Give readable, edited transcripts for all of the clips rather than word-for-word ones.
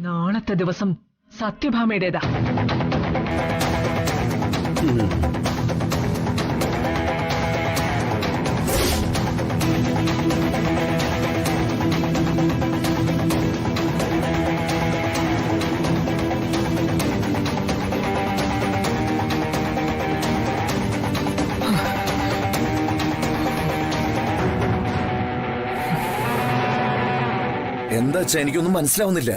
നാളത്തെ ദിവസം സത്യഭാമയുടേതാ. എന്താ എനിക്കൊന്നും മനസ്സിലാവുന്നില്ല.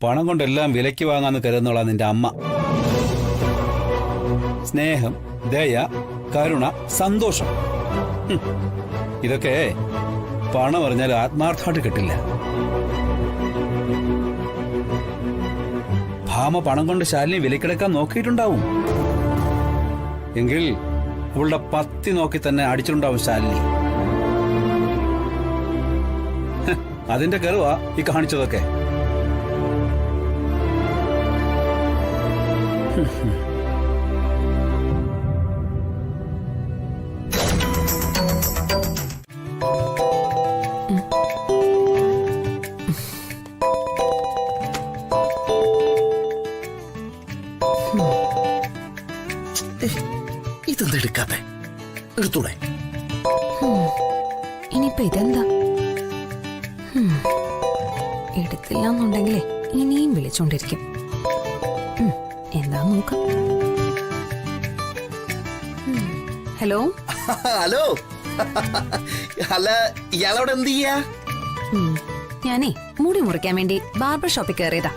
പണം കൊണ്ടെല്ലാം വിലയ്ക്ക് വാങ്ങാന്ന് കരുതുന്നോളാ നിന്റെ അമ്മ. സ്നേഹം, ദയ, കരുണ, സന്തോഷം, ഇതൊക്കെ പണം അറിഞ്ഞാൽ ആത്മാർത്ഥമായിട്ട് കിട്ടില്ല. ഭാമ പണം കൊണ്ട് ശാലിനി വിലക്കെടുക്കാൻ നോക്കിയിട്ടുണ്ടാവും. എങ്കിൽ അവളുടെ പത്തി നോക്കി തന്നെ അടിച്ചിട്ടുണ്ടാവും ശാലിനി. അതിന്റെ കരുവാ ഈ കാണിച്ചതൊക്കെ. ഇതെന്തെടുക്കാതെ എടുത്തൂടെ? ഇനിയിപ്പൊ ഇതെന്താ? എടുത്തില്ല എന്നുണ്ടെങ്കിലേ ഇനിയും വിളിച്ചോണ്ടിരിക്കും. എന്താ നോക്കാം. Hello hello. അല്ല, ഇയാളവിടെ എന്ത് ചെയ്യാ? ഞാനേ മുടി മുറിക്കാൻ വേണ്ടി ബാർബർ ഷോപ്പിൽ കയറിയതാ.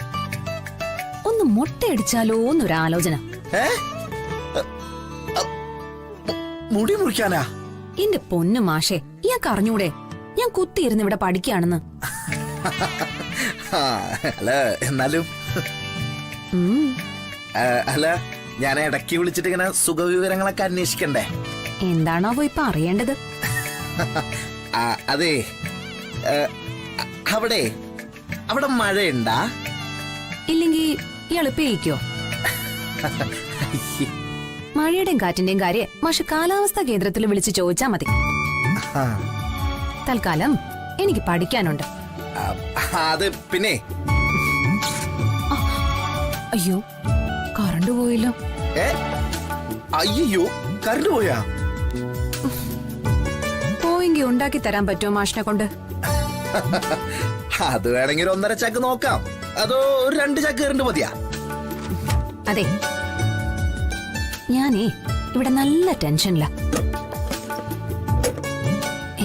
ഒന്ന് മുട്ടയടിച്ചാലോ എന്നൊരാലോചന. മുടി മുറിക്കാനാ? എന്റെ പൊന്നു മാഷേ, ഇയാൾക്ക് അറിഞ്ഞൂടെ ഞാൻ കുത്തിയിരുന്ന് ഇവിടെ പഠിക്കുകയാണെന്ന്? അല്ല, എന്നാലും അല്ല, ഞാൻ ഇടയ്ക്ക് വിളിച്ചിട്ട് ഇങ്ങനെ സുഖവിവരങ്ങളൊക്കെ അന്വേഷിക്കണ്ടേ? എന്താണോ ഇപ്പൊ അറിയേണ്ടത്? അതെ, അവിടെ അവിടെ മഴയുണ്ടാ? ഇല്ലെങ്കി ഇയാള് പേയിക്കോ? മഴയുടെയും കാറ്റിന്റെയും കാര്യം മാഷ് കാലാവസ്ഥാ കേന്ദ്രത്തിൽ വിളിച്ച് ചോദിച്ചാ മതി. തൽക്കാലം എനിക്ക് പഠിക്കാനുണ്ട്. അത് പിന്നെ. അയ്യോ, കറണ്ട് പോയല്ലോ. അയ്യോ, കറണ്ട് പോയാ? പോയെങ്കി ഉണ്ടാക്കി തരാൻ പറ്റുമോ മാഷിനെ കൊണ്ട്? അത് വേണമെങ്കിൽ 1.5 ചക്ക് നോക്കാം. അതോ 2 ചക്ക് കറണ്ട് മതിയാ? അതെ, ഞാനേ ഇവിടെ നല്ല ടെൻഷനില്ല.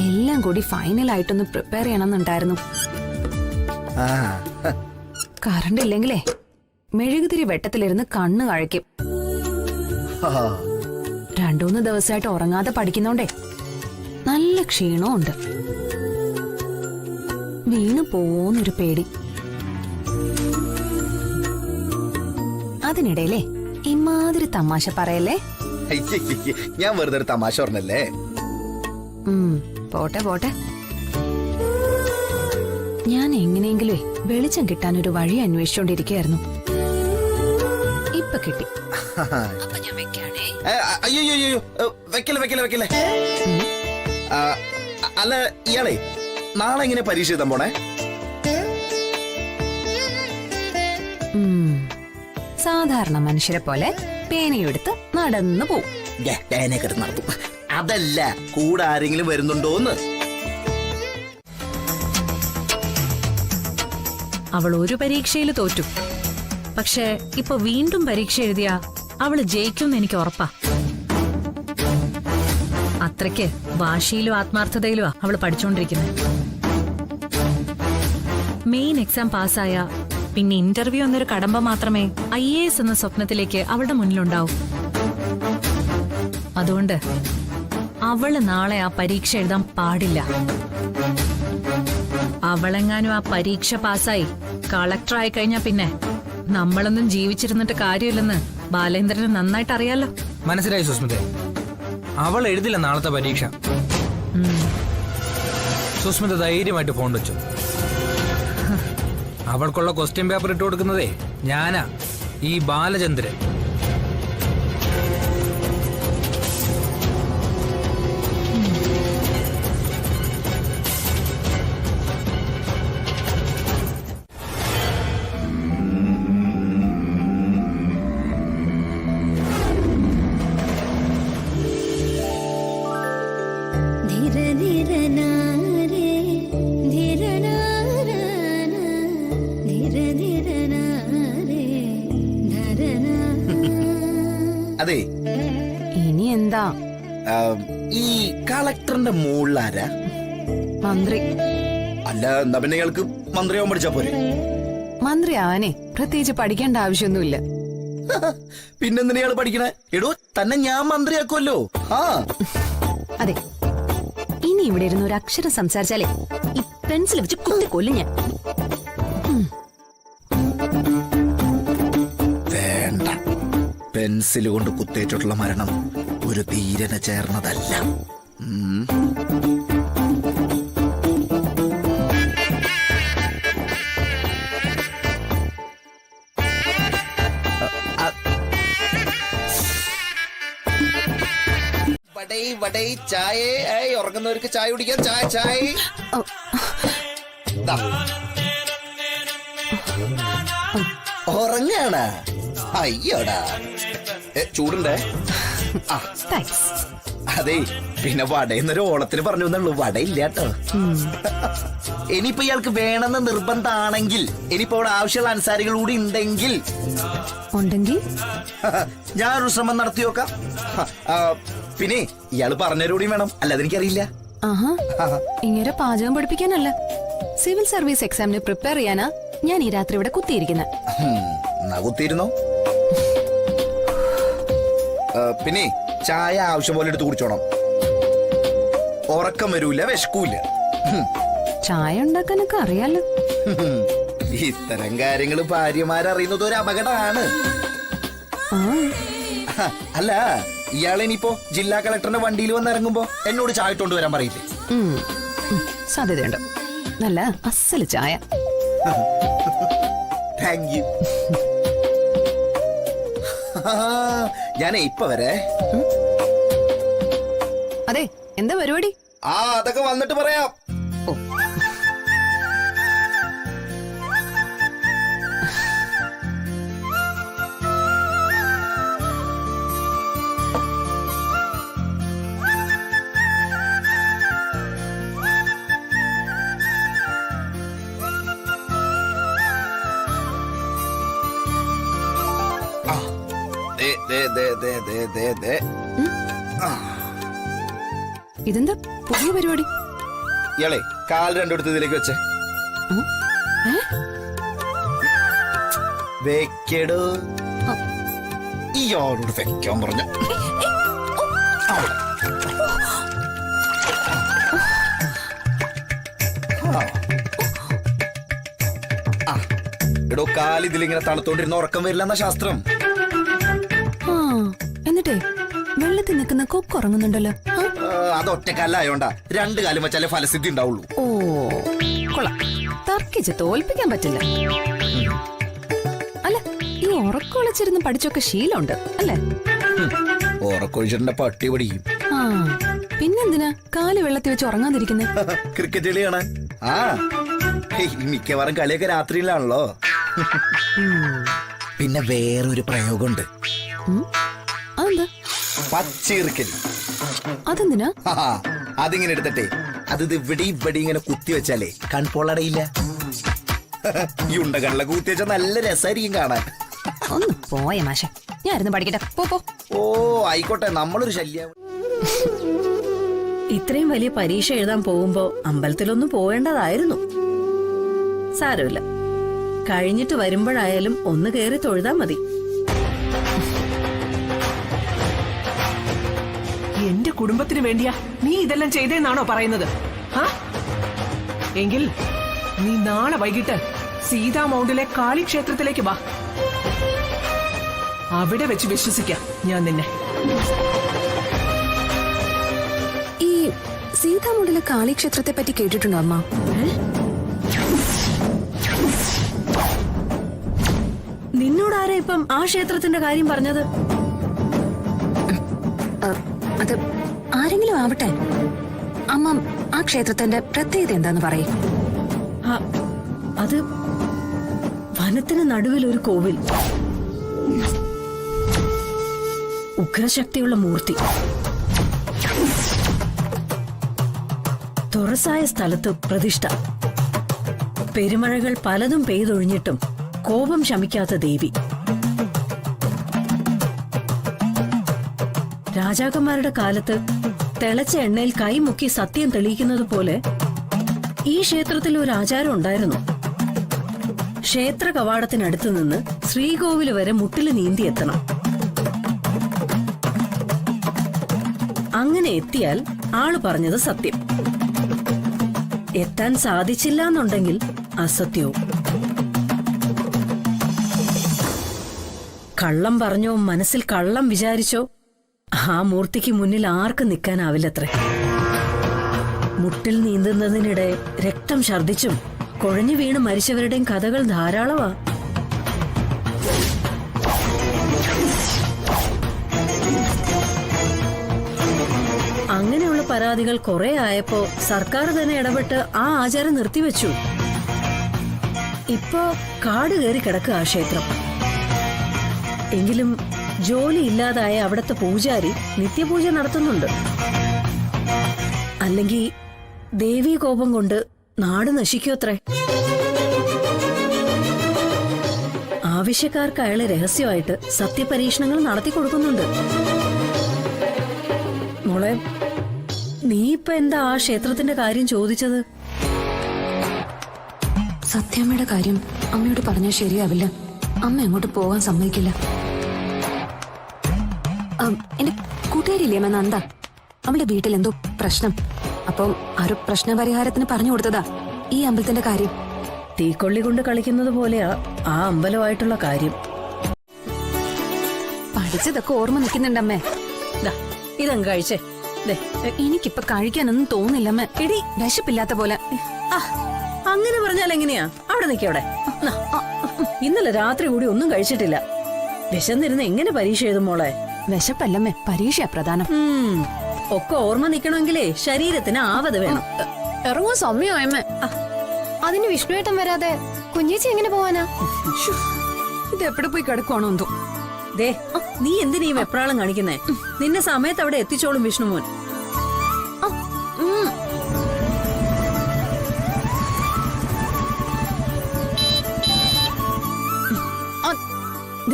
എല്ലാം കൂടി ഫൈനലായിട്ടൊന്ന് പ്രിപ്പയർ ചെയ്യണമെന്നുണ്ടായിരുന്നു. കറണ്ട് ഇല്ലെങ്കിലേ മെഴുകുതിരി വെട്ടത്തിലിരുന്ന് കണ്ണ് കഴിക്കും. 2-3 ദിവസമായിട്ട് ഉറങ്ങാതെ പഠിക്കുന്നോണ്ടേ നല്ല ക്ഷീണവും ഉണ്ട്. വീണു പോവോന്നൊരു പേടി. അതിനിടയിലേ ഇമാതിരി തമാശ പറയല്ലേ. ഞാൻ വെറുതെ ഒരു തമാശ പറഞ്ഞല്ലേ. പോട്ടെ പോട്ടെ. ഞാൻ എങ്ങനെയെങ്കിലും വെളിച്ചം കിട്ടാൻ ഒരു വഴി അന്വേഷിച്ചോണ്ടിരിക്കുകയായിരുന്നു. ഇപ്പൊ കിട്ടി. അപ്പൊ ഞാൻ വെക്കാണേ. അയ്യോ, വെക്കല്ലേ. അല്ല, ഇയാളെ നാളെ എങ്ങനെ പരീക്ഷ എഴുതാൻ പോണേ? സാധാരണ മനുഷ്യരെ പോലെ പേനയെടുത്ത് നടന്നു പോവും. നടത്തും. അതല്ല, കൂടെ ആരെങ്കിലും വരുന്നുണ്ടോന്ന്. അവൾ ഒരു പരീക്ഷയിൽ തോറ്റു. പക്ഷെ ഇപ്പൊ വീണ്ടും പരീക്ഷ എഴുതിയാ അവള് ജയിക്കുമെന്ന് എനിക്ക് ഉറപ്പാ. അത്രയ്ക്ക് വാശിയിലും ആത്മാർത്ഥതയിലുമാ അവള് പഠിച്ചോണ്ടിരിക്കുന്നത്. മെയിൻ എക്സാം പാസ്സായ പിന്നെ ഇന്റർവ്യൂ എന്നൊരു കടമ്പ മാത്രമേ IAS എന്ന സ്വപ്നത്തിലേക്ക് അവളുടെ മുന്നിലുണ്ടാവൂ. അതുകൊണ്ട് അവള് നാളെ ആ പരീക്ഷ എഴുതാൻ പാടില്ല. അവളെങ്ങാനും ആ പരീക്ഷ പാസ്സായി കളക്ടറായി കഴിഞ്ഞാ പിന്നെ നമ്മളൊന്നും ജീവിച്ചിരുന്നിട്ട് കാര്യമില്ലെന്ന് ബാലേന്ദ്രന് നന്നായിട്ട് അറിയാലോ. മനസ്സിലായി സുസ്മിതേ, അവൾ എഴുതില്ല നാളത്തെ പരീക്ഷ. സുസ്മിത ധൈര്യമായിട്ട് ഫോൺ വെച്ചു. അവൾക്കുള്ള ക്വസ്റ്റ്യൻ പേപ്പർ ഇട്ട് കൊടുക്കുന്നതേ ഞാനാ, ഈ ബാലചന്ദ്രൻ. അതെ, ഇനി എന്താ? ഈ കളക്ടറിന്റെ മുകളിലാരാ? മന്ത്രി. അല്ല, എന്നാ പിന്നെ ഇയാൾക്ക് മന്ത്രിയാവാൻ പഠിച്ചാ പോരെ? മന്ത്രി ആവാനേ പ്രത്യേകിച്ച് പഠിക്കേണ്ട ആവശ്യമൊന്നുമില്ല. പിന്നെന്തിനാ ഇയാള് പഠിക്കണേ? എടോ, തന്നെ ഞാൻ മന്ത്രിയാക്കുമല്ലോ. ആ അതെ, ഇനി ഇവിടെ ഇരുന്ന് ഒരു അക്ഷരം സംസാരിച്ചാലേ ഈ പെൻസിൽ വെച്ച് കുത്തി കൊല്ലും ഞാൻ. വേണ്ട, പെൻസിൽ കൊണ്ട് കുത്തേറ്റിട്ടുള്ള മരണം ഒരു ധീരന് ചേർന്നതല്ല. ചായ, ഉറങ്ങുന്നവർക്ക് ചായ കുടിക്കാൻ ചായ ചായ. ദാ. ഉറങ്ങാണ്. അയ്യോടാ, ചൂടുണ്ടേ? താങ്ക്സ്. അതെ, പിന്നെ വടയെന്നൊരു ഓളത്തിന് പറഞ്ഞു എന്നുള്ളൂ, വടയില്ല കേട്ടോ. ഇനിയിപ്പോ ഇയാൾക്ക് വേണമെന്ന് നിർബന്ധമാണെങ്കിൽ, ഇനിയിപ്പോ അവിടെ ആവശ്യമുള്ള അൻസാരികൾ കൂടി ഉണ്ടെങ്കിൽ ഞാനൊരു ശ്രമം നടത്തി നോക്കാം. പിന്നെ ഇയാള് പറഞ്ഞവരോടി വേണം, അല്ലാതെ എനിക്കറിയില്ല. ഇങ്ങനെ പാചകം പഠിപ്പിക്കാനല്ല, സിവിൽ സർവീസ് എക്സാമിന് പ്രിപ്പയർ ചെയ്യാനാ ഞാൻ ഈ രാത്രി ഇവിടെ കുത്തിയിരിക്കുന്നത്. കുത്തിയിരുന്നോ? പിന്നെ ചായ ആവശ്യം പോലെ എടുത്ത് കുടിച്ചോണം. ഉറക്കം വരൂല, വിശക്കൂല. ചായ ഉണ്ടാക്കാനൊക്കെ അറിയാലോ. ഇത്തരം കാര്യങ്ങൾ ഭാര്യമാരറിയുന്നത് ഒരു അപകടമാണ്. അല്ല, ഇയാളിനിപ്പോ ജില്ലാ കളക്ടറിന്റെ വണ്ടിയിൽ വന്ന് ഇറങ്ങുമ്പോ എന്നോട് ചായ ഇട്ടോണ്ട് വരാൻ പറയില്ലേ? സാധ്യതയുണ്ട്. നല്ല അസല് ചായ. Thank you. ഞാനേ ഇപ്പൊ വരെ. അതെ, എന്താ പരിപാടി? അതൊക്കെ വന്നിട്ട് പറയാം. ഇതെന്താ പുതിയ പരിപാടി? ഇയാളെ കാൽ രണ്ടെടുത്ത് ഇതിലേക്ക് വെച്ചേ. വെക്കടോ. ഇയാളോട് വെക്കാൻ പറഞ്ഞു. എടോ, കാൽ ഇതിലിങ്ങനെ തണുത്തോണ്ടിരുന്ന ഉറക്കം വരില്ല എന്നാ ശാസ്ത്രം. എന്നിട്ടേ വെള്ളത്തിൽ നിൽക്കുന്ന കൊക്ക് ഉറങ്ങുന്നുണ്ടല്ലോ. അത് ഒറ്റക്കാലായോണ്ടാ. രണ്ടു കാലം വെച്ചാലേ ഫലസിദ്ധി ഉണ്ടാവുള്ളൂ. ഓ, കൊള്ളാം. തർക്കിച്ച് തോൽപ്പിക്കാൻ പറ്റില്ല. അല്ല, ഈ ഉറക്കൊളിച്ചിരുന്ന് പഠിച്ചൊക്കെ ശീലമുണ്ട് അല്ലേ? ഉറക്കൊഴിച്ചിട്ടുണ്ട പട്ടി പഠിക്കും. പിന്നെന്തിനാ കാല് വെള്ളത്തിൽ വെച്ച് ഉറങ്ങാതിരിക്കുന്നത്? ക്രിക്കറ്റ് കളി കാണാൻ. മിക്കവാറും കളിയൊക്കെ രാത്രിയിലാണല്ലോ. പിന്നെ വേറൊരു പ്രയോഗമുണ്ട്. അതെന്താ? പച്ചീർക്കൽ. അതെന്തിനാ? അതിങ്ങനെ എടുത്തിട്ടെ അത് ഇവിടെ ഇവിടെ ഇങ്ങനെ കുത്തി വെച്ചാലേ കൺപോളടയില്ല. ഈ ഉണ്ടകളിലെ കുത്തി വെച്ചാൽ നല്ല രസമായിരിക്കും കാണാൻ. ഒന്ന് പോയ മാഷ, ഞാനിരുന്ന് പഠിക്കട്ടെ. പോ. ഓ, ആയിക്കോട്ടെ, നമ്മളൊരു ശല്യം. ഇത്രയും വലിയ പരീക്ഷ എഴുതാൻ പോകുമ്പോ അമ്പലത്തിലൊന്നും പോവേണ്ടതായിരുന്നു. സാരമില്ല, കഴിഞ്ഞിട്ട് വരുമ്പോഴായാലും ഒന്ന് കേറി തൊഴുതാ മതി. എന്റെ കുടുംബത്തിന് വേണ്ടിയാ നീ ഇതെല്ലാം ചെയ്തേന്നാണോ പറയുന്നത്? എങ്കിൽ നീ നാളെ വൈകിട്ട് സീതാ മൗണ്ടിലെ കാളി ക്ഷേത്രത്തിലേക്ക് വാ. അവിടെ വെച്ച് വിശ്വസിക്കാം ഞാൻ നിന്നെ. ഈ സീതാ മൗണ്ടിലെ കാളി ക്ഷേത്രത്തെ പറ്റി കേട്ടിട്ടുണ്ടോ അമ്മ? നിന്നോടാരാ ഇപ്പം ആ ക്ഷേത്രത്തിന്റെ കാര്യം പറഞ്ഞത്? അത് ആരെങ്കിലും ആവട്ടെ, അമ്മ ആ ക്ഷേത്രത്തിന്റെ പ്രത്യേകത എന്താന്ന് പറയും. അത് വനത്തിന് നടുവിൽ ഒരു കോവിൽ, ഉഗ്രശക്തിയുള്ള മൂർത്തി, തുറസായ സ്ഥലത്ത് പ്രതിഷ്ഠ, പെരുമഴകൾ പലതും പെയ്തൊഴിഞ്ഞിട്ടും കോപം ശമിക്കാത്ത ദേവി. രാജാക്കന്മാരുടെ കാലത്ത് തിളച്ച എണ്ണയിൽ കൈമുക്കി സത്യം തെളിയിക്കുന്നത് പോലെ ഈ ക്ഷേത്രത്തിൽ ഒരു ആചാരം ഉണ്ടായിരുന്നു. ക്ഷേത്ര കവാടത്തിനടുത്ത് നിന്ന് ശ്രീകോവില് വരെ മുട്ടില് നീന്തി എത്തണം. അങ്ങനെ എത്തിയാൽ ആള് പറഞ്ഞത് സത്യം. എത്താൻ സാധിച്ചില്ല എന്നുണ്ടെങ്കിൽ അസത്യവും. കള്ളം പറഞ്ഞോ മനസ്സിൽ കള്ളം വിചാരിച്ചോ ആ മൂർത്തിക്ക് മുന്നിൽ ആർക്കും നിൽക്കാനാവില്ലത്രേ. മുട്ടിൽ നീന്തുന്നതിനിടെ രക്തം ഛർദിച്ചും കുഴഞ്ഞു വീണ് മരിച്ചവരുടെയും കഥകൾ ധാരാളമാ. അങ്ങനെയുള്ള പരാതികൾ കുറെ ആയപ്പോ സർക്കാർ തന്നെ ഇടപെട്ട് ആ ആചാരം നിർത്തിവെച്ചു. ഇപ്പോ കാട് കയറി കിടക്കുക ആ ക്ഷേത്രം. എങ്കിലും ജോലി ഇല്ലാതായ അവിടുത്തെ പൂജാരി നിത്യപൂജ നടത്തുന്നുണ്ട്. അല്ലെങ്കിൽ ദേവീ കോപം കൊണ്ട് നാട് നശിക്കുമത്രേ. ആവശ്യക്കാർക്ക് അയാളെ രഹസ്യമായിട്ട് സത്യപരീക്ഷണങ്ങൾ നടത്തി കൊടുക്കുന്നുണ്ട്. മോളെ, നീ ഇപ്പൊ എന്താ ആ ക്ഷേത്രത്തിന്റെ കാര്യം ചോദിച്ചത്? സത്യമ്മയുടെ കാര്യം അമ്മയോട് പറഞ്ഞാൽ ശരിയാവില്ല. അമ്മ അങ്ങോട്ട് പോകാൻ സമ്മതിക്കില്ല. എന്റെ കൂട്ടുകാരില്ലേ അമ്മ നന്ദ, അവളുടെ വീട്ടിൽ എന്തോ പ്രശ്നം. അപ്പം ആ ഒരു പ്രശ്ന പരിഹാരത്തിന് പറഞ്ഞു കൊടുത്തതാ ഈ അമ്പലത്തിന്റെ കാര്യം. തീക്കൊള്ളി കൊണ്ട് കളിക്കുന്നത് പോലെയാ ആ അമ്പലമായിട്ടുള്ള കാര്യം. പഠിച്ചതൊക്കെ ഓർമ്മ നിൽക്കുന്നുണ്ടമ്മേ. ദാ, ഇതങ്ങ് കഴിച്ചേ. ദേ, എനിക്കിപ്പൊ കഴിക്കാനൊന്നും തോന്നില്ലമ്മേ. എടി വിശപ്പില്ലാത്ത പോലെ. അങ്ങനെ പറഞ്ഞാൽ എങ്ങനെയാ? അവിടെ നിക്കവിടെ. ഇന്നലെ രാത്രി കൂടി ഒന്നും കഴിച്ചിട്ടില്ല. വിശന്നിരുന്ന് എങ്ങനെ പരീക്ഷ എഴുതും മോളെ? വിശപ്പല്ലമ്മേ, പരീക്ഷ പ്രധാനം. ഒക്കെ ഓർമ്മ നിക്കണമെങ്കിലേ ശരീരത്തിന് ആവത് വേണം. ഇറങ്ങും സമയമായമ്മേ. അതിന് വിഷ്ണുവേട്ടൻ വരാതെ കുഞ്ഞേച്ചി എങ്ങനെ പോവാനാ? ഇത് എവിടെ പോയി കിടക്കുവാണോ എന്തോ. ദേ, നീ എന്തിനീ വെപ്രാളം കാണിക്കുന്നേ? നിന്നെ സമയത്ത് അവിടെ എത്തിച്ചോളും വിഷ്ണുമോൻ.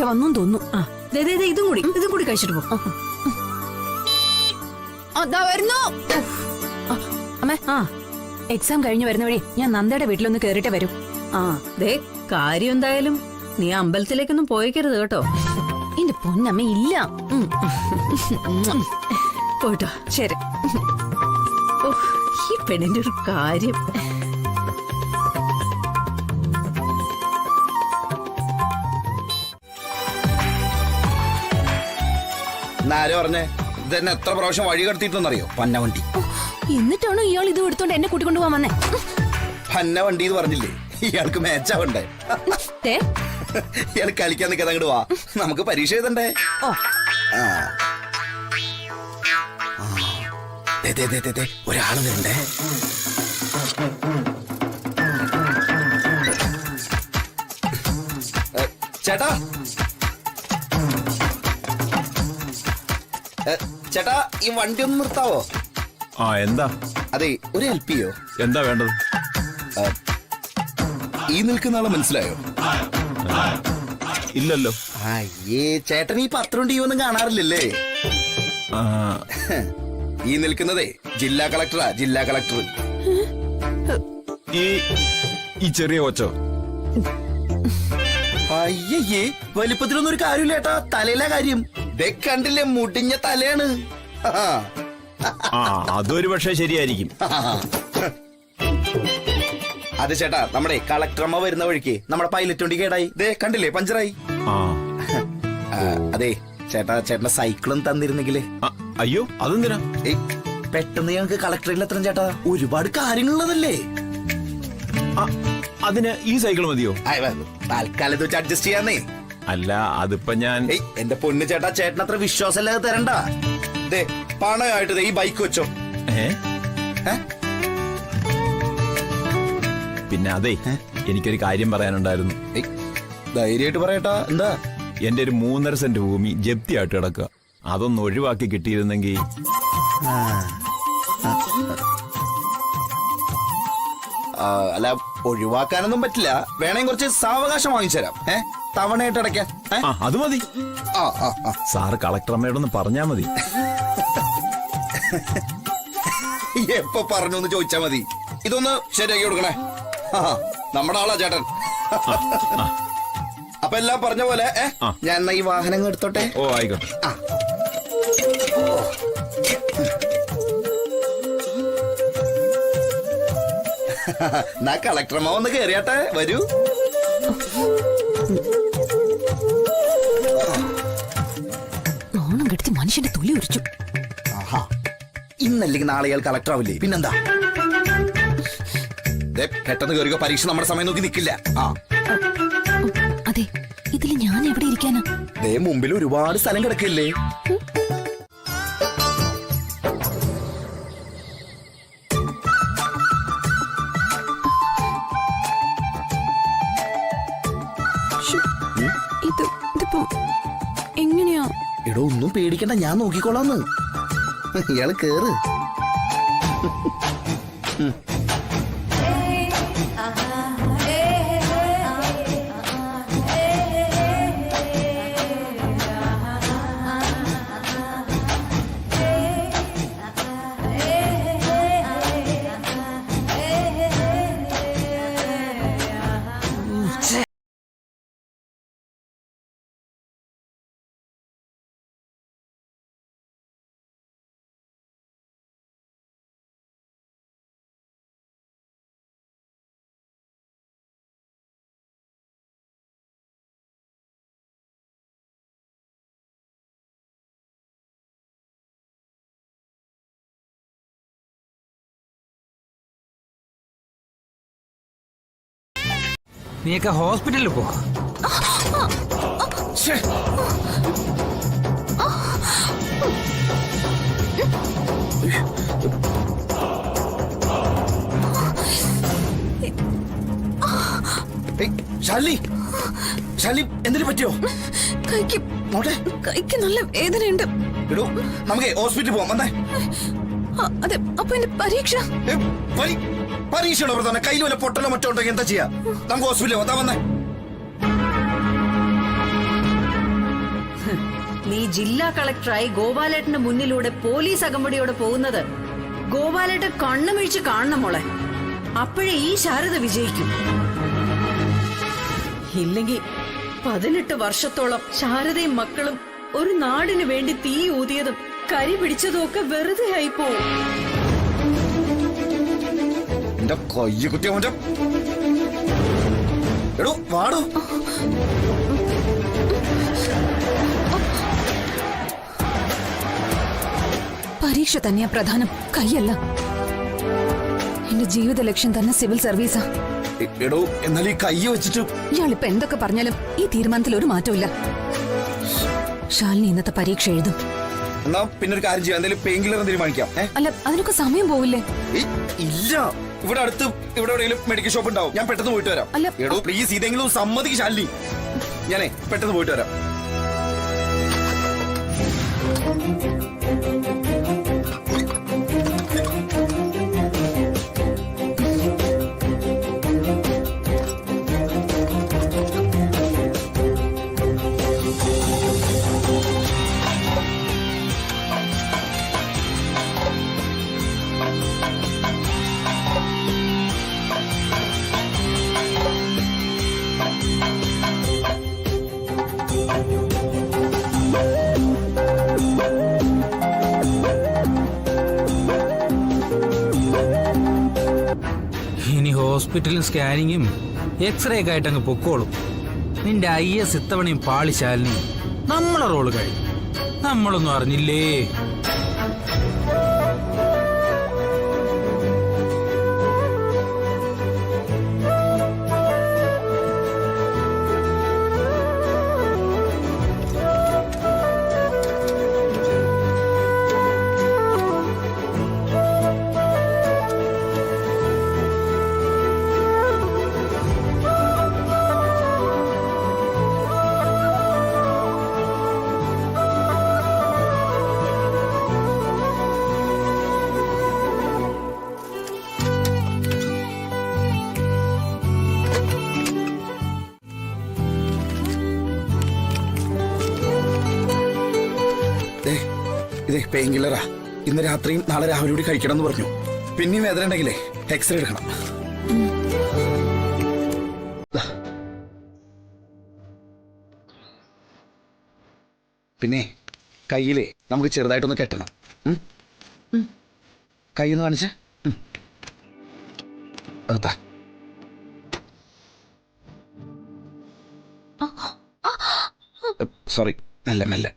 വന്നും തോന്നുന്നു. ഇതും കൂടി കഴിച്ചിട്ട് പോ. അതാ വരുന്നു. അമ്മേ, എക്സാം കഴിഞ്ഞ് വരുന്ന വഴി ഞാൻ നന്ദയുടെ വീട്ടിലൊന്ന് കേറിട്ടേ വരും. ദേ, കാര്യം എന്തായാലും നീ അമ്പലത്തിലേക്കൊന്നും പോയേക്കരുത് കേട്ടോ. എന്റെ പൊന്നമ്മ ഇല്ല. പോയിട്ടോ. ശരി. ഈ പെണ്ണിന്റെ ഒരു കാര്യം. ആര് പറഞ്ഞേ? ഇതെന്നെ എത്ര പ്രാവശ്യം വഴി കടത്തിയിട്ടെന്നറിയോ? പന്ന വണ്ടി. എന്നിട്ടാണോ ഇയാൾ ഇത് എടുത്തോണ്ട് എന്നെ കൂട്ടിക്കൊണ്ടു പോവാൻ വന്നേ? പന്ന വണ്ടി എന്ന് പറഞ്ഞില്ലേ? ഇയാൾക്ക് മേച്ചാവണ്ടേ? ഇയാൾ കളിക്കാൻ നിൽക്കാതെ അങ്ങോട്ട് വാ, നമുക്ക് പരീക്ഷ എഴുതണ്ടേ? ഒരാള് വേണ്ടേ? ചേട്ടാ, ചേട്ടാ, ഈ വണ്ടി ഒന്ന് നിർത്താവോ? എന്താ? അതെ, ഒരു ഹെൽപ്പ് ചെയ്യോ? എന്താ വേണ്ടത്? ഈ നിൽക്കുന്ന ആളെ മനസ്സിലായോ? ഇല്ലല്ലോ. അയ്യേ, ചേട്ടൻ ഈ പത്രം ടി ഒന്നും കാണാറില്ലല്ലേ? ഈ നിൽക്കുന്നതേ ജില്ലാ കളക്ടറാ, ജില്ലാ കളക്ടർ. ഈ ചെറിയ കൊച്ചോ? അയ്യേ, വലിപ്പത്തിലൊന്നും ഒരു കാര്യമില്ല ചേട്ടാ, തലയിലെ കാര്യം. കണ്ടില്ലേ, മുടിഞ്ഞ തലയാണ്. അതൊരു പക്ഷേ ശരിയായിരിക്കും. അത് ചേട്ടാ, നമ്മുടെ കളക്ടറമ്മ വരുന്ന വഴിക്ക് നമ്മുടെ പൈലറ്റ് വണ്ടി കേടായി. കണ്ടില്ലേ, പഞ്ചറായി. അതെ ചേട്ടാ, ചേട്ടന്റെ സൈക്കിളും തന്നിരുന്നെങ്കിലേ. അയ്യോ, അതെന്തിനാ? പെട്ടെന്ന് ഞങ്ങൾക്ക് കളക്ടറിൽ എത്തണം ചേട്ടാ, ഒരുപാട് കാര്യങ്ങളുള്ളതല്ലേ. അതിന് ഈ സൈക്കിൾ മതിയോ? തൽക്കാലത്ത് വെച്ച് അഡ്ജസ്റ്റ് ചെയ്യാന്നേ. അല്ല, അതിപ്പോ ഞാൻ. എന്റെ പൊന്ന് ചേട്ടാ, ചേട്ടൻ അത്ര വിശ്വാസമല്ലാതെ തരണ്ട. പണമായിട്ട് ഈ ബൈക്ക് വെച്ചോ. പിന്നെ അതെ, എനിക്കൊരു കാര്യം പറയാനുണ്ടായിരുന്നു. ധൈര്യമായിട്ട് പറയട്ടാ. എന്താ? എന്റെ ഒരു 3.5 സെന്റ് ഭൂമി ജപ്തിയായിട്ട് കിടക്കുക. അതൊന്ന് ഒഴിവാക്കി കിട്ടിയിരുന്നെങ്കിൽ. അല്ല, ഒഴിവാക്കാനൊന്നും പറ്റില്ല. വേണമെങ്കിൽ കുറച്ച് സാവകാശം വാങ്ങിച്ചു തരാം. തവണയായിട്ട് അടയ്ക്കാൻ. ആ അത് മതി. ആ ആ ആ സാറ് കളക്ടർ അമ്മയോടൊന്ന് പറഞ്ഞാ മതി. എപ്പോ പറഞ്ഞു എന്ന് ചോദിച്ചാ മതി. ഇതൊന്ന് ശരിയാക്കി കൊടുക്കണേ. നമ്മുടെ ആളാ ചേട്ടൻ. അപ്പൊ എല്ലാം പറഞ്ഞ പോലെ ഞാൻ എന്നാ ഈ വാഹനങ്ങൾ എടുത്തോട്ടെ. ഓ ആയിക്കോട്ടെ. എന്നാ കളക്ടർമാ ഒന്ന് കേറിയാട്ടെ. വരൂ. ഓണം കെടുത്തി മനുഷ്യന്റെ തൊലി ഉരിച്ചു. ആഹാ, ഇന്നല്ലെങ്കിൽ നാളെ ഇയാൾ കളക്ടർ ആവില്ലേ? പിന്നെന്താ? പെട്ടെന്ന് കയറിയോ, പരീക്ഷ നമ്മുടെ സമയം നോക്കി നിൽക്കില്ല. അതെ, ഇതിൽ ഞാൻ എവിടെ ഇരിക്കാനാ? മുമ്പിൽ ഒരുപാട് സ്ഥലം കിടക്കില്ലേ? ഇതിപ്പോ എങ്ങനെയാ? എടോ ഒന്നും പേടിക്കണ്ട, ഞാൻ നോക്കിക്കോളാന്ന്. ഇയാള് കേറ്. നീയൊക്കെ ഹോസ്പിറ്റലിൽ പോ. ശാലിനി, ശാലിനി എന്തിനു പറ്റിയോ? കൈക്ക് നല്ല വേദനയുണ്ട്. എടോ നമുക്ക് ഹോസ്പിറ്റലിൽ പോവാം. വന്നേ. അതെ, അപ്പൊ എന്റെ പരീക്ഷ. പരീക്ഷയുടെ പ്രധാന കയ്യിൽ വല്ല പൊട്ടലോ മറ്റോ ഉണ്ടെങ്കിൽ എന്താ ചെയ്യാ? നമുക്ക് ഹോസ്പിറ്റലിൽ വന്നാ. വന്നേ. നീ ജില്ലാ കളക്ടറായി ഗോപാലേട്ടന്റെ മുന്നിലൂടെ പോലീസ് അകമ്പടിയോടെ പോകുന്നത് ഗോപാലേട്ടൻ കണ്ണുമിഴിച്ച് കാണണം മോളെ. അപ്പോഴേ ഈ ശാരദ വിജയിക്കും. ഇല്ലെങ്കിൽ 18 വർഷത്തോളം ശാരദയും മക്കളും ഒരു നാടിന് വേണ്ടി തീ ഊതിയതും കരി പിടിച്ചതും ഒക്കെ വെറുതെ ആയിപ്പോവും. എന്റെ കയ്യ കുത്തിയ മോന്റെ. എടോ വാടോ. പരീക്ഷ തന്നെയാ പ്രധാനം, കൈയല്ല. എന്റെ ജീവിത ലക്ഷ്യം തന്നെ സിവിൽ സർവീസാ. എടോ എന്നാൽ ഈ കയ്യ വെച്ചിട്ട് ഇയാളിപ്പോ എന്തൊക്കെ പറഞ്ഞാലും ഈ തീരുമാനത്തിൽ ഒരു മാറ്റമില്ല. ശാലിനി ഇന്നത്തെ പരീക്ഷ എഴുതും. എന്നാ പിന്നെ ഒരു കാര്യം ചെയ്യാം, എന്തെങ്കിലും പെയിൻ കില്ലർ തീരുമാനിക്കാം. അല്ല, അതിനൊക്കെ സമയം പോവില്ലേ? ഇല്ല, ഇവിടെ അടുത്ത് ഇവിടെ എവിടെയെങ്കിലും മെഡിക്കൽ ഷോപ്പ് ഉണ്ടാവും. ഞാൻ പെട്ടെന്ന് പോയിട്ട് വരാം. അല്ല, എടോ പ്ലീസ് ഇതെങ്കിലും സമ്മതിക്ക് ശാലിനി. ഞാനേ പെട്ടെന്ന് പോയിട്ട് വരാം. ഇനി ഹോസ്പിറ്റലും സ്കാനിങ്ങും എക്സ്റേ ഒക്കെ ആയിട്ട് അങ്ങ് പൊക്കോളും. നിന്റെ IS ഇത്തവണയും പാളിശാലിനി. നമ്മളെ റോള് കഴിഞ്ഞു. നമ്മളൊന്നും അറിഞ്ഞില്ലേ. ഇതേ പെയിൻ കില്ലറാ. ഇന്ന് രാത്രിയും നാളെ രാവിലെ കൂടി കഴിക്കണം എന്ന് പറഞ്ഞു. പിന്നെയും വേദന ഉണ്ടെങ്കിലേ എക്സ്റേ എടുക്കണം. പിന്നെ കയ്യിലേ നമുക്ക് ചെറുതായിട്ടൊന്ന് കെട്ടണം. കൈ ഒന്ന് കാണിച്ചേ. അതാ സോറി, മെല്ലെ മെല്ലെ.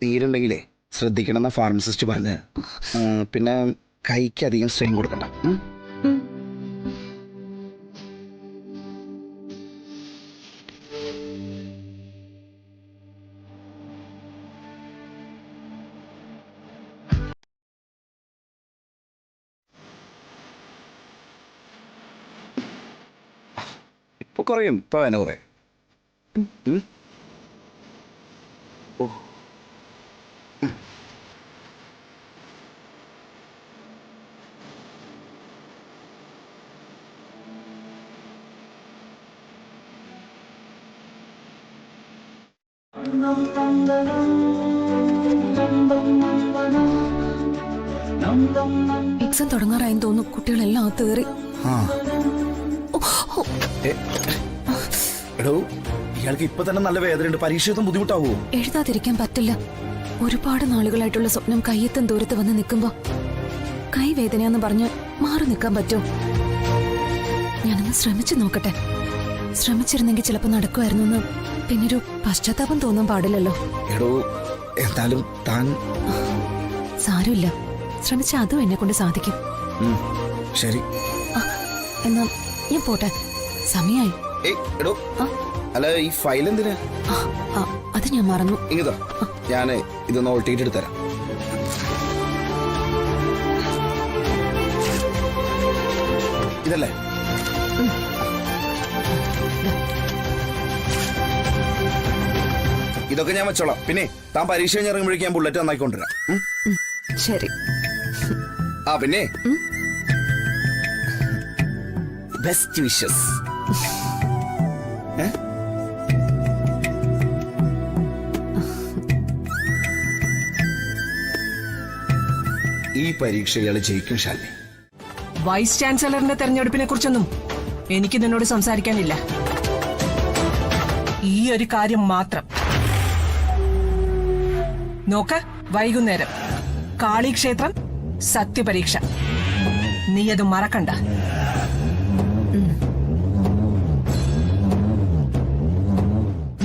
നീരുണ്ടെങ്കിലേ ശ്രദ്ധിക്കണം എന്നാ ഫാർമസിസ്റ്റ് പറഞ്ഞ്. പിന്നെ കൈക്ക് അധികം സ്ട്രെയിൻ കൊടുക്കണ്ട. ഇപ്പൊ കുറയും, ഇപ്പൊ വേന കുറേ. ഓ എക്സാം തുടങ്ങാറായെന്ന് തോന്നുന്നു. കുട്ടികളെല്ലാം അകത്ത് കയറി. എടോ, ഇയാൾക്ക് ഇപ്പൊ തന്നെ നല്ല വേദനയുണ്ട്. പരീക്ഷയൊന്നും ബുദ്ധിമുട്ടാവോ? എഴുതാതിരിക്കാൻ പറ്റില്ല. ഒരുപാട് നാളുകളായിട്ടുള്ള സ്വപ്നം കയ്യെത്തും ദൂരത്ത് വന്ന് നിൽക്കുമ്പോ കൈ വേദനയാന്ന് പറഞ്ഞ് മാറി നിൽക്കാൻ പറ്റുമോ? ഞാനൊന്ന് ശ്രമിച്ചു നോക്കട്ടെ. ശ്രമിച്ചിരുന്നെങ്കിൽ ചിലപ്പോ നടക്കുമായിരുന്നു എന്ന് പിന്നൊരു പശ്ചാത്താപം തോന്നാൻ പാടില്ലല്ലോ. എടോ, എന്തായാലും താൻ. സാരമില്ല, ശ്രമിച്ച അതും എന്നെ കൊണ്ട് സാധിക്കും. ശരി, എന്നാ ഞാൻ പോട്ടെ, സമയായി. എടോ, അല്ല ഈ ഫയൽ എന്തിനാ? അത് ഞാൻ മറന്നു. ഇങ്ങതാ, ഞാന് ഇതൊന്ന് ഓൾട്ടിട്ട് എടുത്തരാം. ഇതല്ലേ? ഇതൊക്കെ ഞാൻ വെച്ചോളാം. പിന്നെ താൻ പരീക്ഷ കഴിഞ്ഞ് ഇറങ്ങുമ്പോഴേക്കും ഞാൻ ബുള്ളറ്റ് നന്നായിക്കൊണ്ടിരാം. ശരി. പിന്നെ ബെസ്റ്റ് വിഷസ്. ഈ പരീക്ഷ ഇയാള് ജയിക്കും ശാലിനി. വൈസ് ചാൻസലറിന്റെ തെരഞ്ഞെടുപ്പിനെ കുറിച്ചൊന്നും എനിക്ക് നിന്നോട് സംസാരിക്കാനില്ല. ഈ ഒരു കാര്യം മാത്രം നോക്ക. വൈകുന്നേരം കാളിക്ഷേത്രം സത്യപരീക്ഷ. നീ അത് മറക്കണ്ട.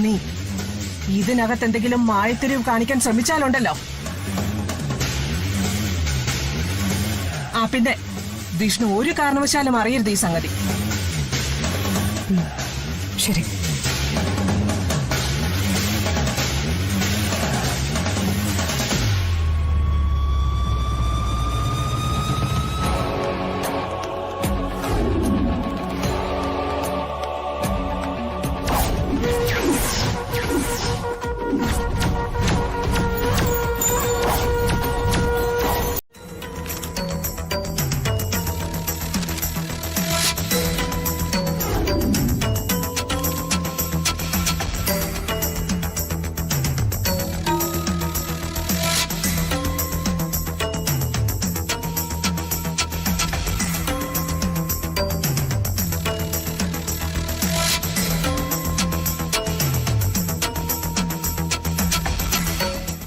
നീ ഇതിനകത്ത് എന്തെങ്കിലും മായത്തിരിവ് കാണിക്കാൻ ശ്രമിച്ചാലുണ്ടല്ലോ. പിന്നെ വിഷ്ണു ഒരു കാരണവശാലും അറിയരുത് ഈ സംഗതി. ശരി.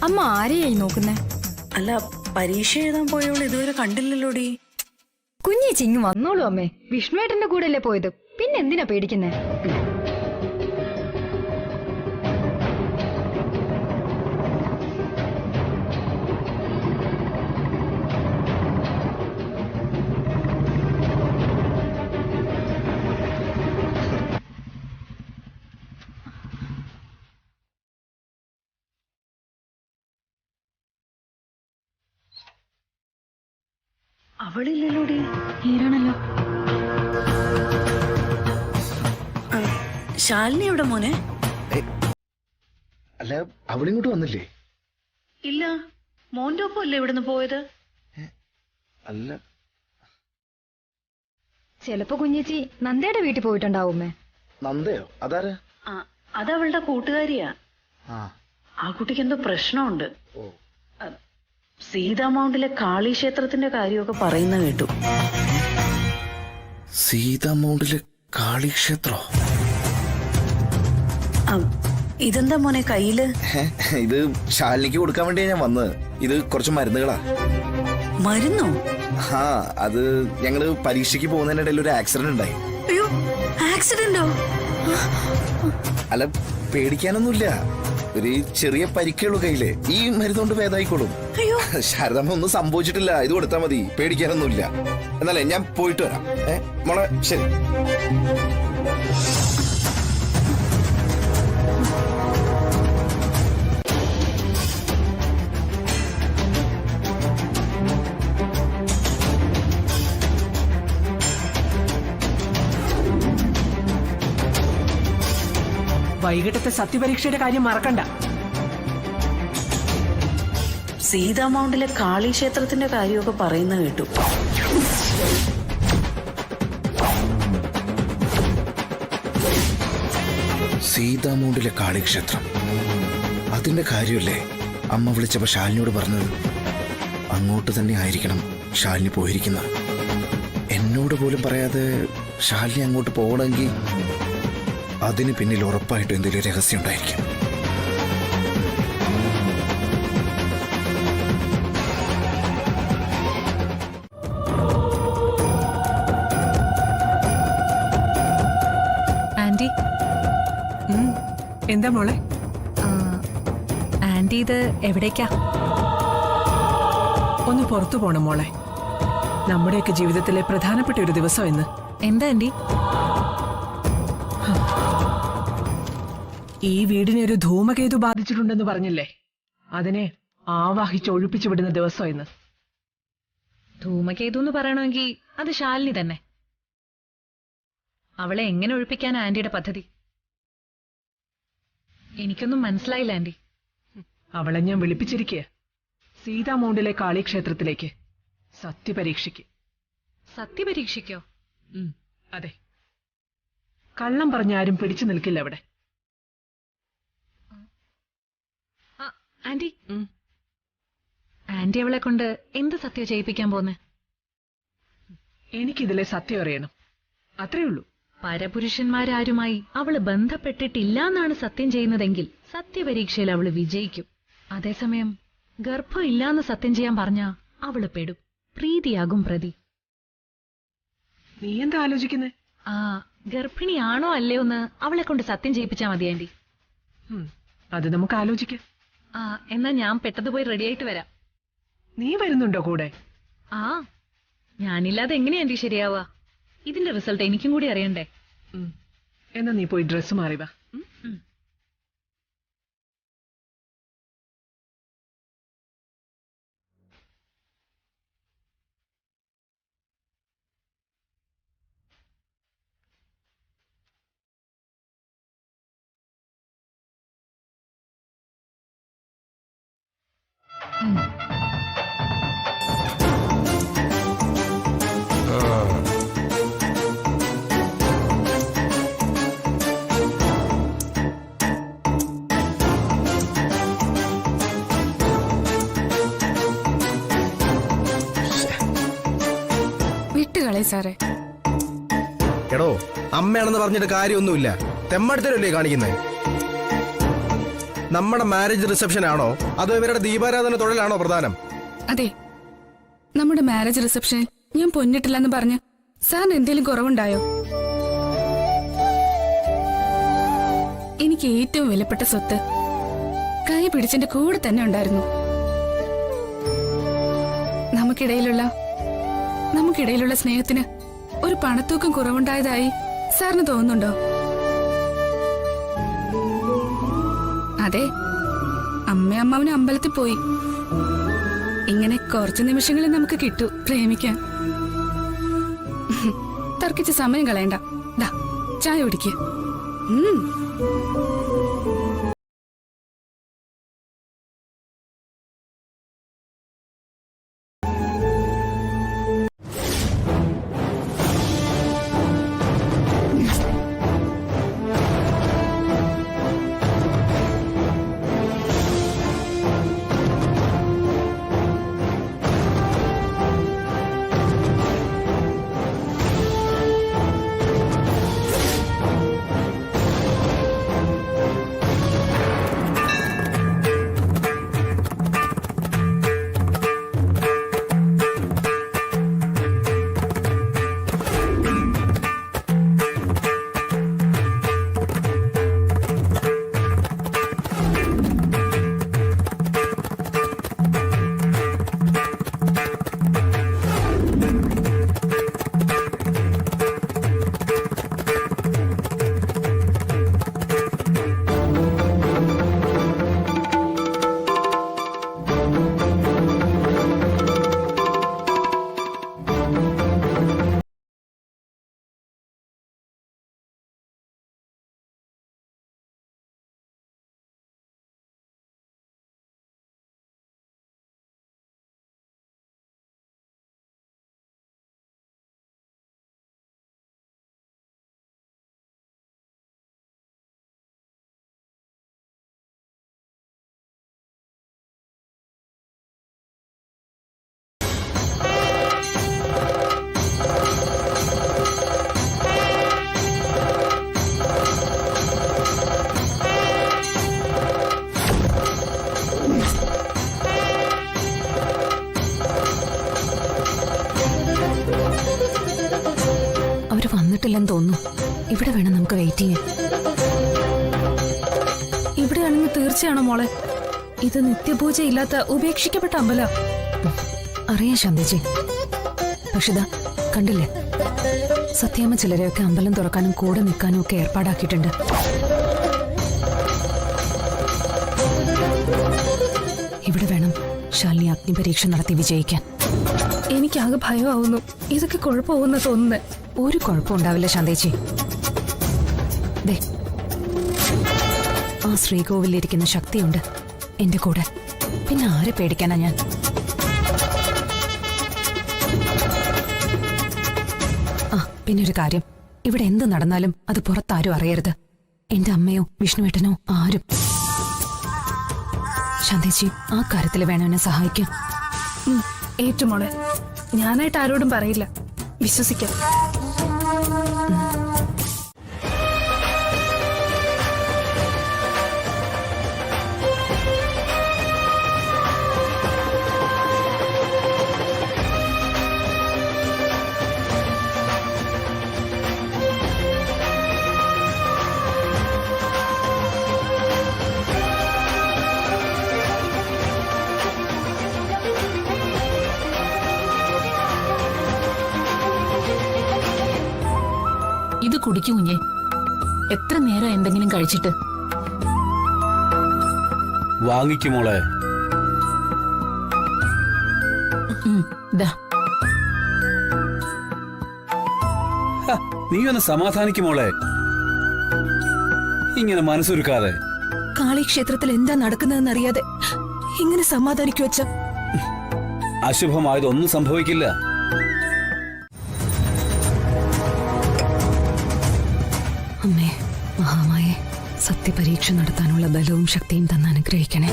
അമ്മ ആരെയായി നോക്കുന്നേ? അല്ല, പരീക്ഷ എഴുതാൻ പോയോളൂ ഇതുവരെ കണ്ടില്ലല്ലോടി. കുഞ്ഞേച്ചി ഇങ്ങ് വന്നോളൂ അമ്മേ. വിഷ്ണുവേട്ടന്റെ കൂടെ അല്ലേ പോയത്, പിന്നെ എന്തിനാ പേടിക്കുന്നേ? അവളില്ലല്ലോടി. ഈരാണല്ലോ. ശാലിനി എവിടെ മോനെ? അല്ല, അവളിങ്ങോട്ട് വന്നില്ലേ? ഇല്ല, മോന്റെ ഒപ്പം അല്ലേ ഇവിടുന്ന് പോയത്? അല്ല, ചിലപ്പോ കുഞ്ഞേച്ചി നന്ദയുടെ വീട്ടിൽ പോയിട്ടുണ്ടാവുമേ. നന്ദയോ? അതാരാ? അതവളുടെ കൂട്ടുകാരിയാ. ആ ആ കുട്ടിക്ക് എന്തോ പ്രശ്നമുണ്ട്. ഓ സീതാമൗണ്ടിലെ കാളി ക്ഷേത്രത്തിന്റെ കാര്യമൊക്കെ പറയുന്ന കേട്ടു. സീതാ മൗണ്ടിലെ കാളിക്ഷേത്രോ? ഇതെന്താ മോനെ കയ്യില്? ഇത് ശാലിനിക്ക് കൊടുക്കാൻ വേണ്ടിയാ ഞാൻ വന്നത്. ഇത് കുറച്ച് മരുന്നുകളാ. മരുന്നോ? ആ, അത് ഞങ്ങള് പരീക്ഷയ്ക്ക് പോകുന്നതിനിടയിൽ ഒരു ആക്സിഡന്റ് ഉണ്ടായി. അയ്യോ, ആക്സിഡന്റോ? അല്ല, പേടിക്കാനൊന്നുമില്ല. ഒരു ചെറിയ പരിക്കുള്ളൂ കയ്യില്. ഈ മരുന്നുകൊണ്ട് ഭേദമായിക്കോളും. ശാരദാമ്മ ഒന്നും സംഭവിച്ചിട്ടില്ല. ഇത് കൊടുത്താൽ മതി, പേടിക്കാനൊന്നുമില്ല. എന്നാലേ ഞാൻ പോയിട്ട് വരാം. മോളെ ശരി. വൈകിട്ടത്തെ സത്യപരീക്ഷയുടെ കാര്യം മറക്കണ്ട. സീതാമൗണ്ടിലെ കാളി ക്ഷേത്രത്തിന്റെ കാര്യമൊക്കെ പറയുന്ന കേട്ടു. സീതാ മൗണ്ടിലെ കാളിക്ഷേത്രം, അതിന്റെ കാര്യമല്ലേ അമ്മ വിളിച്ചപ്പോ ശാലിനിയോട് പറഞ്ഞത്? അങ്ങോട്ട് തന്നെ ആയിരിക്കണം ശാലിനി പോയിരിക്കുന്നത്. എന്നോട് പോലും പറയാതെ ശാലിനി അങ്ങോട്ട് പോകണമെങ്കിൽ അതിന് പിന്നിൽ ഉറപ്പായിട്ടും എന്തെങ്കിലും രഹസ്യം ഉണ്ടായിരിക്കും. ആന്റി, എന്താ മോളെ? ആന്റി ഇത് എവിടേക്കാ? ഒന്ന് പുറത്തു പോണം മോളെ. നമ്മുടെയൊക്കെ ജീവിതത്തിലെ പ്രധാനപ്പെട്ട ഒരു ദിവസം ഇന്ന്. എന്താ ആന്റി? ഈ വീടിനെ ഒരു ധൂമകേതു ബാധിച്ചിട്ടുണ്ടെന്ന് പറഞ്ഞില്ലേ? അതിനെ ആവാഹിച്ച് ഒഴിപ്പിച്ചു വിടുന്ന ദിവസം ഇന്ന്. ധൂമകേതു എന്ന് പറയണമെങ്കിൽ അത് ശാലിനി തന്നെ. അവളെ എങ്ങനെ ഒഴിപ്പിക്കാൻ ആന്റിയുടെ പദ്ധതി? എനിക്കൊന്നും മനസ്സിലായില്ല ആന്റി. അവളെ ഞാൻ വിളിപ്പിച്ചിരിക്കുക സീതാ മൗണ്ടിലെ കാളിക്ഷേത്രത്തിലേക്ക് സത്യപരീക്ഷയ്ക്ക്. സത്യപരീക്ഷയ്ക്കോ? അതെ, കള്ളം പറഞ്ഞ ആരും പിടിച്ചു നിൽക്കില്ല അവിടെ. ആന്റി, ആന്റി അവളെ കൊണ്ട് എന്ത് സത്യം ചെയ്യിപ്പിക്കാൻ പോന്നെ? എനിക്കിതിലെ സത്യം അറിയണം, അത്രേ ഉള്ളൂ. പരപുരുഷന്മാരാരുമായി അവള് ബന്ധപ്പെട്ടിട്ടില്ല എന്നാണ് സത്യം ചെയ്യുന്നതെങ്കിൽ സത്യപരീക്ഷയിൽ അവള് വിജയിക്കും. അതേസമയം ഗർഭം ഇല്ലാന്ന് സത്യം ചെയ്യാൻ പറഞ്ഞാ അവള് പെടും, പ്രീതിയാകും പ്രതി. നീ എന്താ ആലോചിക്കുന്നേ? ഗർഭിണിയാണോ അല്ലയോ എന്ന് അവളെ കൊണ്ട് സത്യം ചെയ്യിപ്പിച്ചാ മതി ആന്റി. അത് നമുക്ക് ആലോചിക്കാം. എന്നാ ഞാൻ പെട്ടെന്ന് പോയി റെഡിയായിട്ട് വരാം. നീ വരുന്നുണ്ടോ കൂടെ? ഞാനില്ലാതെ എങ്ങനെയാ ആന്റി ശരിയാവാ? ഇതിന്റെ റിസൾട്ട് എനിക്കും കൂടി അറിയണ്ടേ? എന്നാ നീ പോയി ഡ്രസ്സ് മാറി വാ. വിട്ടുകളെ സാറേ. എടോ, അമ്മയാണെന്ന് പറഞ്ഞിട്ട് കാര്യമൊന്നുമില്ല. തെമ്മടുത്തരല്ലേ കാണിക്കുന്നത്? നമ്മുടെ മാരേജ് റിസപ്ഷൻ ആണോ അതോ ഇവരുടെ ദീപാരാധന തൊഴിലാണോ പ്രധാനം? അതെ, നമ്മുടെ മാരേജ് റിസപ്ഷനിൽ ഞാൻ പൊന്നിട്ടില്ലെന്ന് പറഞ്ഞ് സാറിന് എന്തെങ്കിലും കുറവുണ്ടായോ? എനിക്ക് ഏറ്റവും വിലപ്പെട്ട സ്വത്ത് കൈ പിടിച്ചെന്റെ കൂടെ തന്നെ ഉണ്ടായിരുന്നു. നമുക്കിടയിലുള്ള സ്നേഹത്തിന് ഒരു പണത്തൂക്കം കുറവുണ്ടായതായി സാറിന് തോന്നുന്നുണ്ടോ? അതെ, അമ്മാവനും അമ്പലത്തിൽ പോയി. ഇങ്ങനെ കുറച്ച് നിമിഷങ്ങളിൽ നമുക്ക് കിട്ടൂ പ്രേമിക്കാൻ. തർക്കിച്ച് സമയം കളയണ്ട. ദാ ചായ കുടിക്ക്. ആണെന്ന് തോന്നുന്നു. ഇവിടെ വേണം നമുക്ക് വെയിറ്റ് ചെയ്യാൻ. ഇവിടെയാണെങ്കിൽ തീർച്ചയാണോ മോളെ? ഇത് നിത്യപൂജ ഇല്ലാത്ത ഉപേക്ഷിക്കപ്പെട്ട അമ്പല. അറിയാം ശാന്തേച്ചി. പക്ഷെ ദാ കണ്ടില്ലേ, സത്യാമ്മ ചിലരെയൊക്കെ അമ്പലം തുറക്കാനും കൂടെ നിൽക്കാനും ഒക്കെ ഏർപ്പാടാക്കിയിട്ടുണ്ട്. ഇവിടെ വേണം ശാലിനി അഗ്നി പരീക്ഷ നടത്തി വിജയിക്കാൻ. എനിക്കാകെ ഭയമാവുന്നു. ഇതൊക്കെ കുഴപ്പമാവുന്ന തോന്നുന്നേ. ഒരു കുഴപ്പമുണ്ടാവില്ല ശാന്തേച്ചി. ദേ, ആ ശ്രീകോവിലിരിക്കുന്ന ശക്തിയുണ്ട് എന്റെ കൂടെ. പിന്നെ ആരെ പേടിക്കാനാ ഞാൻ? ആ പിന്നെ ഒരു കാര്യം, ഇവിടെ എന്ത് നടന്നാലും അത് പുറത്താരും അറിയരുത്. എന്റെ അമ്മയോ വിഷ്ണുവേട്ടനോ ആരും. ശാന്തേച്ചി, ആ കാര്യത്തിൽ വേണം എന്നെ സഹായിക്കാൻ. ഏറ്റുമോളെ, ഞാനായിട്ട് ആരോടും പറയില്ല. വിശ്വസിക്കാം. ഇത് കുടിക്കൂ കുഞ്ഞെ. എത്ര നേരം എന്തെങ്കിലും കഴിച്ചിട്ട്? വാങ്ങിക്കുമോളെ. ദാ, നീ ഒന്ന് സമാധാനിക്കുമോളെ. ഇങ്ങനെ മനസ്സൊരുക്കാതെ. കാളിക്ഷേത്രത്തിൽ എന്താ നടക്കുന്നതെന്നറിയാതെ ഇങ്ങനെ സമാധാനിക്കു വച്ച. അശുഭമായതൊന്നും സംഭവിക്കില്ല. അമ്മേ മഹാമായെ, സത്യപരീക്ഷ നടത്താനുള്ള ബലവും ശക്തിയും തന്ന് അനുഗ്രഹിക്കണേ.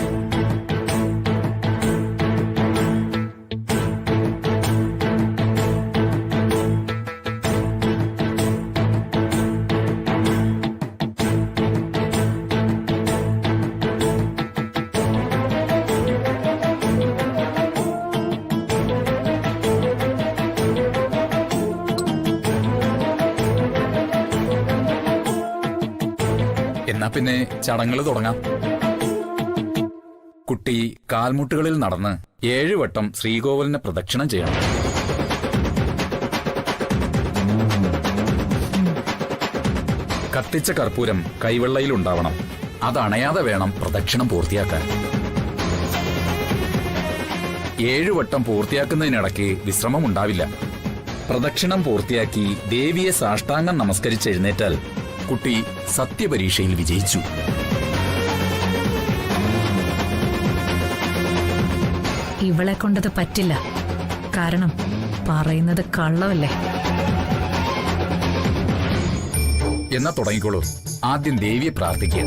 എന്നാ പിന്നെ ചടങ്ങുകൾ തുടങ്ങാം. കുട്ടി കാൽമുട്ടുകളിൽ നടന്ന് 7 വട്ടം ശ്രീകോവിലിനെ പ്രദക്ഷിണം ചെയ്യണം. കത്തിച്ച കർപ്പൂരം കൈവെള്ളയിലുണ്ടാവണം. അതണയാതെ വേണം പ്രദക്ഷിണം പൂർത്തിയാക്കാൻ. 7 വട്ടം പൂർത്തിയാക്കുന്നതിനിടയ്ക്ക് വിശ്രമം ഉണ്ടാവില്ല. പ്രദക്ഷിണം പൂർത്തിയാക്കി ദേവിയെ സാഷ്ടാംഗം നമസ്കരിച്ചെഴുന്നേറ്റാൽ കുട്ടി സത്യപരീക്ഷയിൽ വിജയിച്ചു. ഇവളെ കൊണ്ടത് പറ്റില്ല. കാരണം പറയുന്നത് കള്ളമല്ലേ. എന്നാ തുടങ്ങിക്കോളൂ. ആദ്യം ദേവിയെ പ്രാർത്ഥിക്കുക.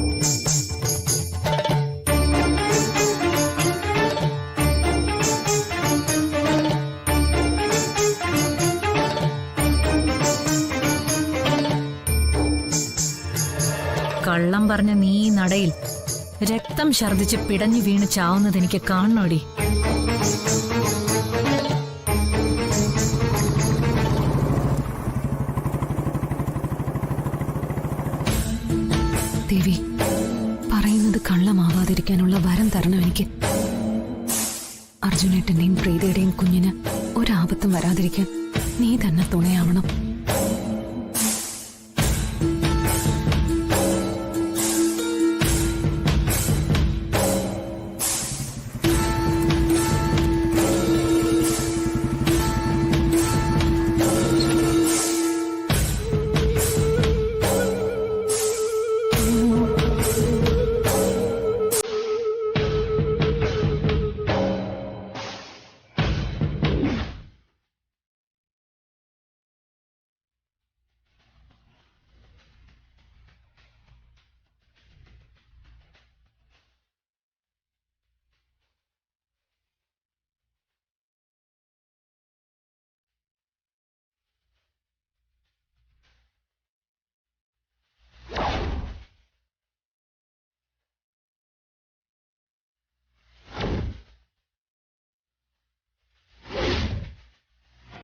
കള്ളം പറഞ്ഞ നീ ഈ നടയിൽ രക്തം ഛർദിച്ച് പിടഞ്ഞു വീണ് ചാവുന്നത് എനിക്ക് കാണണോടി. ദേവി, പറയുന്നത് കള്ളമാവാതിരിക്കാനുള്ള വരം തരണം എനിക്ക്. അർജുനേട്ടന്റെയും പ്രീതിയുടെയും കുഞ്ഞിന് ഒരാപത്തും വരാതിരിക്കാൻ നീ തന്നെ തുണയാവണം.